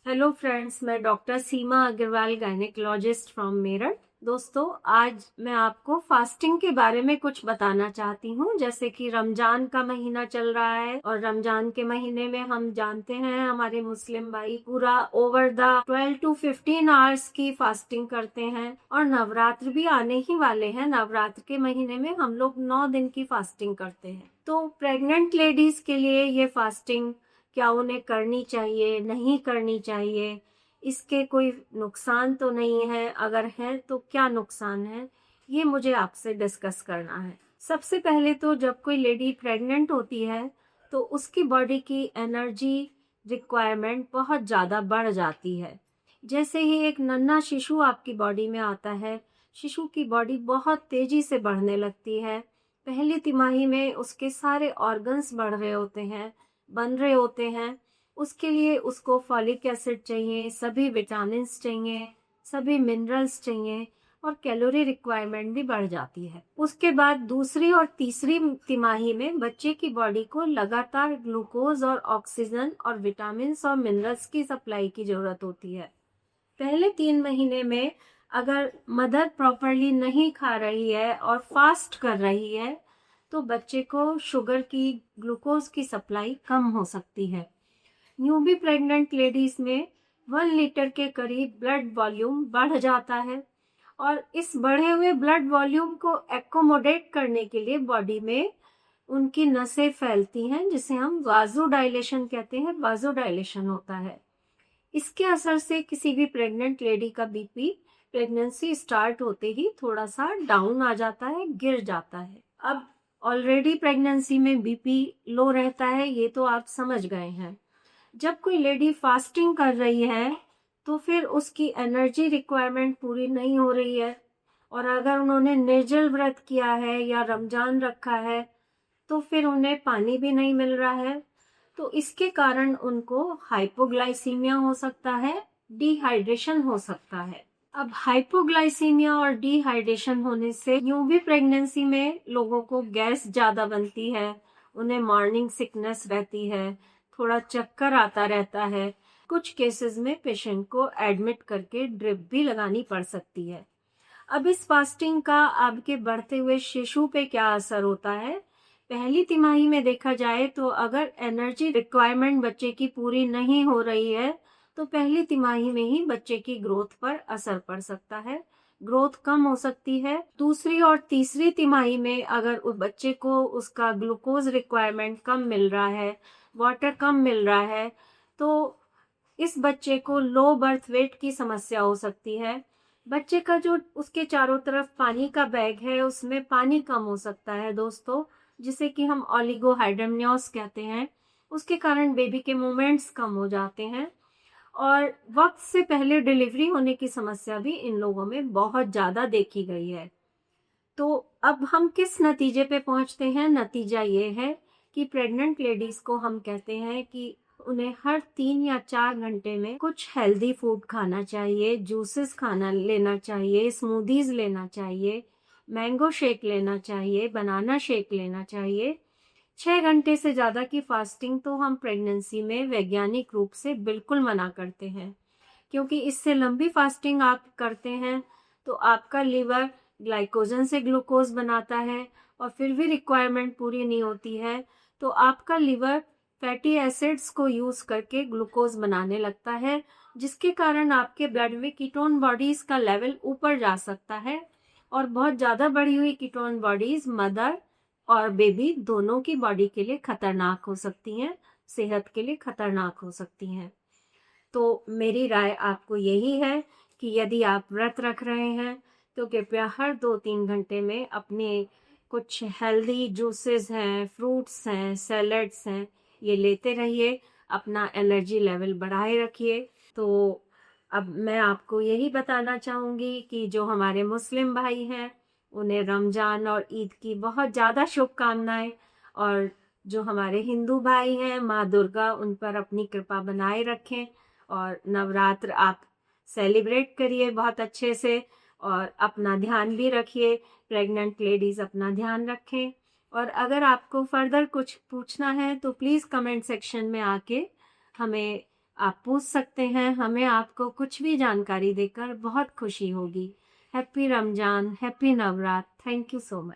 Hello friends, मैं doctor Seema Agarwal gynaecologist from Meerut. दोस्तों, आज मैं आपको फास्टिंग के बारे में कुछ बताना चाहती हूँ। जैसे कि रमजान का महीना चल रहा है और रमजान के महीने में हम जानते हैं हमारे मुस्लिम भाई पूरा ओवर द 12 to 15 आवर्स की फास्टिंग करते हैं। और नवरात्र भी आने ही वाले हैं। नवरात्र के महीने में हम लोग 9 दिन की फास्टिंग करते हैं। तो प्रेग्नेंट लेडीज के लिए ये फास्टिंग क्या उन्हें करनी चाहिए, नहीं करनी चाहिए, इसके कोई नुकसान तो नहीं है, अगर है तो क्या नुकसान है, ये मुझे आपसे डिस्कस करना है। सबसे पहले तो जब कोई लेडी प्रेग्नेंट होती है तो उसकी बॉडी की एनर्जी रिक्वायरमेंट बहुत ज़्यादा बढ़ जाती है। जैसे ही एक नन्हा शिशु आपकी बॉडी में आता है, शिशु की बॉडी बहुत तेज़ी से बढ़ने लगती है। पहली तिमाही में उसके सारे ऑर्गन्स बढ़ रहे होते हैं, बन रहे होते हैं। उसके लिए उसको फॉलिक एसिड चाहिए, सभी विटामिन्स चाहिए, सभी मिनरल्स चाहिए और कैलोरी रिक्वायरमेंट भी बढ़ जाती है। उसके बाद दूसरी और तीसरी तिमाही में बच्चे की बॉडी को लगातार ग्लूकोज और ऑक्सीजन और विटामिन्स और मिनरल्स की सप्लाई की जरूरत होती है। पहले 3 महीने में अगर मदर प्रॉपरली नहीं खा रही है और फास्ट कर रही है तो बच्चे को शुगर की, ग्लूकोज की सप्लाई कम हो सकती है। न्यूबी प्रेग्नेंट लेडीज में 1 लीटर के करीब ब्लड वॉल्यूम बढ़ जाता है और इस बढ़े हुए ब्लड वॉल्यूम को एकोमोडेट करने के लिए बॉडी में उनकी नसें फैलती हैं, जिसे हम वाजोडाइलेशन कहते हैं। वाजोडाइलेशन होता है। इसके असर से किसी भी प्रेग्नेंट लेडी का बीपी प्रेगनेंसी स्टार्ट होते ही थोड़ा सा डाउन आ जाता है, गिर जाता है। अब ऑलरेडी प्रेगनेंसी में बीपी लो रहता है, ये तो आप समझ गए हैं। जब कोई लेडी फास्टिंग कर रही है तो फिर उसकी एनर्जी रिक्वायरमेंट पूरी नहीं हो रही है, और अगर उन्होंने निर्जल व्रत किया है या रमजान रखा है तो फिर उन्हें पानी भी नहीं मिल रहा है। तो इसके कारण उनको हाइपोग्लाइसीमिया हो सकता है, डिहाइड्रेशन हो सकता है। अब हाइपोग्लाइसीमिया और डिहाइड्रेशन होने से यूं भी प्रेगनेंसी में लोगों को गैस ज़्यादा बनती है, उन्हें मॉर्निंग सिकनेस रहती है, थोड़ा चक्कर आता रहता है। कुछ केसेस में पेशेंट को एडमिट करके ड्रिप भी लगानी पड़ सकती है। अब इस फास्टिंग का आपके बढ़ते हुए शिशु पे क्या असर होता है? पहली तिमाही में देखा जाए तो अगर एनर्जी रिक्वायरमेंट बच्चे की पूरी नहीं हो रही है तो पहली तिमाही में ही बच्चे की ग्रोथ पर असर पड़ सकता है, ग्रोथ कम हो सकती है। दूसरी और तीसरी तिमाही में अगर उस बच्चे को उसका ग्लूकोज रिक्वायरमेंट कम मिल रहा है, वाटर कम मिल रहा है, तो इस बच्चे को लो बर्थ वेट की समस्या हो सकती है। बच्चे का जो उसके चारों तरफ पानी का बैग है उसमें पानी कम हो सकता है दोस्तों, जिसे कि हम ओलिगोहाइड्रमनियोस कहते हैं। उसके कारण बेबी के मूवमेंट्स कम हो जाते हैं और वक्त से पहले डिलीवरी होने की समस्या भी इन लोगों में बहुत ज़्यादा देखी गई है। तो अब हम किस नतीजे पे पहुंचते हैं? नतीजा ये है कि प्रेग्नेंट लेडीज को हम कहते हैं कि उन्हें हर 3 या 4 घंटे में कुछ हेल्दी फूड खाना चाहिए, जूसेस खाना लेना चाहिए, स्मूदीज लेना चाहिए, मैंगो शेक लेना चाहिए, बनाना शेक लेना चाहिए। 6 घंटे से ज़्यादा की फास्टिंग तो हम प्रेगनेंसी में वैज्ञानिक रूप से बिल्कुल मना करते हैं, क्योंकि इससे लंबी फास्टिंग आप करते हैं तो आपका लिवर ग्लाइकोजन से ग्लूकोज बनाता है और फिर भी रिक्वायरमेंट पूरी नहीं होती है तो आपका लिवर फैटी एसिड्स को यूज करके ग्लूकोज बनाने लगता है, जिसके कारण आपके ब्लड में कीटोन बॉडीज का लेवल ऊपर जा सकता है और बहुत ज़्यादा बढ़ी हुई कीटोन बॉडीज मदर और बेबी दोनों की बॉडी के लिए खतरनाक हो सकती हैं, सेहत के लिए खतरनाक हो सकती हैं। तो मेरी राय आपको यही है कि यदि आप व्रत रख रहे हैं तो कृपया हर 2-3 घंटे में अपने कुछ हेल्दी जूसेस हैं, फ्रूट्स हैं, सैलड्स हैं, ये लेते रहिए, अपना एनर्जी लेवल बढ़ाए रखिए। तो अब मैं आपको यही बताना चाहूँगी कि जो हमारे मुस्लिम भाई हैं उन्हें रमज़ान और ईद की बहुत ज़्यादा शुभकामनाएं, और जो हमारे हिंदू भाई हैं माँ दुर्गा उन पर अपनी कृपा बनाए रखें और नवरात्र आप सेलिब्रेट करिए बहुत अच्छे से और अपना ध्यान भी रखिए। प्रेग्नेंट लेडीज़ अपना ध्यान रखें, और अगर आपको फर्दर कुछ पूछना है तो प्लीज़ कमेंट सेक्शन में आके हमें आप पूछ सकते हैं, हमें आपको कुछ भी जानकारी देकर बहुत खुशी होगी। Happy Ramzan, happy Navratra. Thank you so much.